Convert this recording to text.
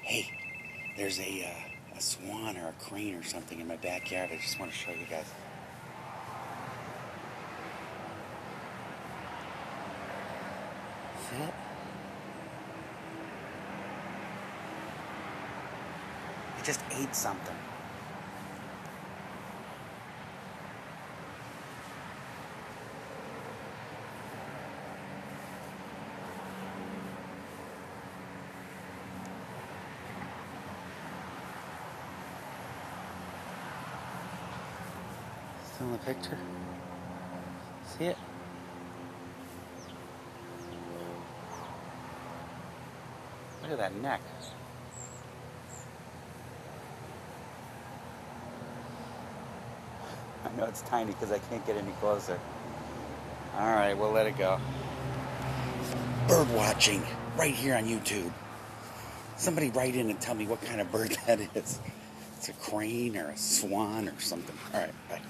Hey, there's a swan or a crane or something in my backyard. I just want to show you guys. See it? It just ate something. Still in the picture? See it? Look at that neck. I know it's tiny because I can't get any closer. Alright, we'll let it go. Bird watching right here on YouTube. Somebody write in and tell me what kind of bird that is. It's a crane or a swan or something. Alright, bye.